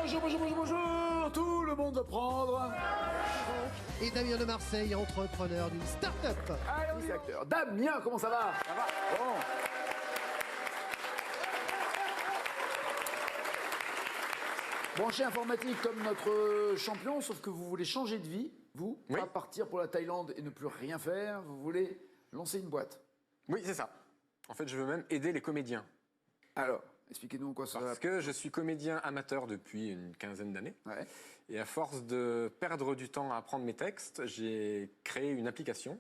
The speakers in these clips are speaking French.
Bonjour, tout le monde va prendre. Et Damien de Marseille, entrepreneur d'une start-up. Allez, oui, c'est acteur. Damien, comment ça va? Ça va. Bon. Branché informatique comme notre champion, sauf que vous voulez changer de vie, vous, Oui. pas partir pour la Thaïlande et ne plus rien faire, vous voulez lancer une boîte. Oui, c'est ça. En fait, je veux même aider les comédiens. Alors, expliquez-nous en quoi ça va. Parce que je suis comédien amateur depuis une quinzaine d'années. Ouais. Et à force de perdre du temps à apprendre mes textes, j'ai créé une application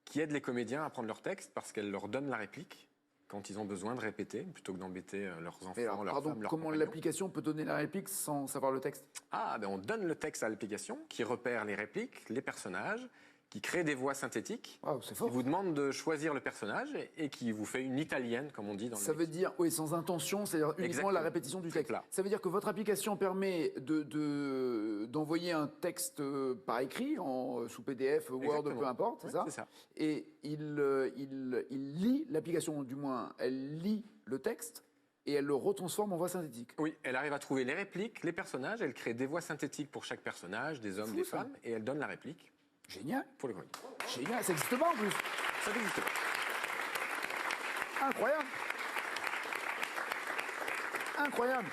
qui aide les comédiens à apprendre leurs textes parce qu'elle leur donne la réplique quand ils ont besoin de répéter, plutôt que d'embêter leurs enfants, Mais alors, leurs pardon, femmes, leurs comment compagnons. l'application peut donner la réplique sans savoir le texte? Ah, ben on donne le texte à l'application qui repère les répliques, les personnages, qui crée des voix synthétiques, Waouh, c'est qui fort. vous demande de choisir le personnage et qui vous fait une italienne, comme on dit dans le Ça veut dire, oui, sans intention, c'est-à-dire uniquement Exactement. la répétition du texte. Là. Ça veut dire que votre application permet d'envoyer un texte par écrit, sous PDF, Word, Exactement. peu importe, Oui, c'est ça? c'est ça. Et il lit, l'application du moins, elle lit le texte et elle le retransforme en voix synthétique. Oui, elle arrive à trouver les répliques, les personnages, elle crée des voix synthétiques pour chaque personnage, des hommes, Fou, des ça. femmes, et elle donne la réplique Génial, pour les comédiens. génial, ça n'existe pas en plus. Ça n'existe pas. Incroyable. Incroyable.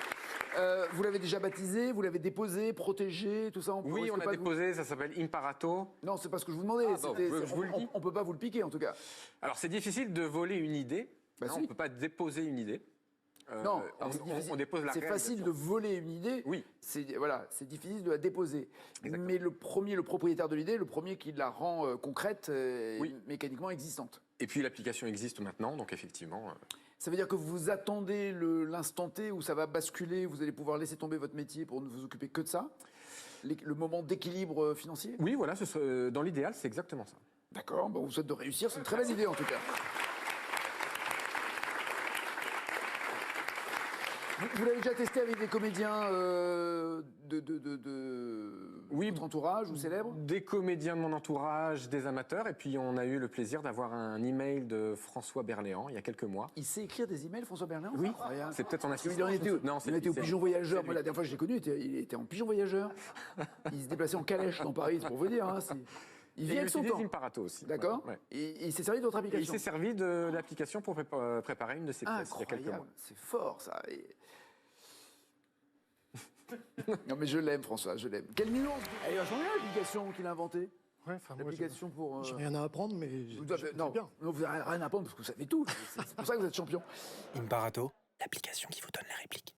Vous l'avez déjà baptisé, vous l'avez déposé, protégé, tout ça. Oui, risque on a pas de vous- déposé, ça s'appelle Imparato. Non, c'est pas ce que je vous demandais. Ah, bon, je vous le dis. On peut pas vous le piquer en tout cas. Alors, c'est difficile de voler une idée. Bah, hein, si. On ne peut pas déposer une idée. Non, on dépose la c'est facile de réalisation. voler une idée. Oui. C'est voilà, c'est difficile de la déposer. Exactement. Mais le propriétaire de l'idée, le premier qui la rend concrète, Oui. mécaniquement existante. Et puis, l'application existe maintenant, donc effectivement... Ça veut dire que vous attendez l'instant T où ça va basculer, vous allez pouvoir laisser tomber votre métier pour ne vous occuper que de ça. Le moment d'équilibre financier. Oui, voilà, dans l'idéal, c'est exactement ça. D'accord. Bon, vous souhaite de réussir. C'est une très belle idée en tout cas. Vous l'avez déjà testé avec des comédiens Oui. votre entourage ou célèbres? Des comédiens de mon entourage, des amateurs, et puis on a eu le plaisir d'avoir un email de François Berléand il y a quelques mois. Il sait écrire des emails, François Berléand? Oui, Incroyable. c'est peut-être son Parce qu'il assistant. en était, Non, il était au pigeon voyageur. c'est Moi, lui. la dernière fois que je l'ai connu, il était en pigeon voyageur. Il se déplaçait en calèche dans Paris, c'est pour vous dire. Hein, il vit Et avec son utilise temps. Imparato aussi. D'accord. Ouais. Et il s'est servi de votre Et il application. s'est servi de l'application pour préparer une de ses pièces il y a quelques Incroyable. mois. C'est fort, ça. Non, mais je l'aime, François, je l'aime. Quelle nuance! Elle est vachement bien, l'application qu'il a inventée. Ouais, enfin, moi, L'application pour. j'ai rien à apprendre, mais Non, bien. non, vous n'avez rien à apprendre parce que vous savez tout. C'est pour ça que vous êtes champion. Imparato, l'application qui vous donne la réplique.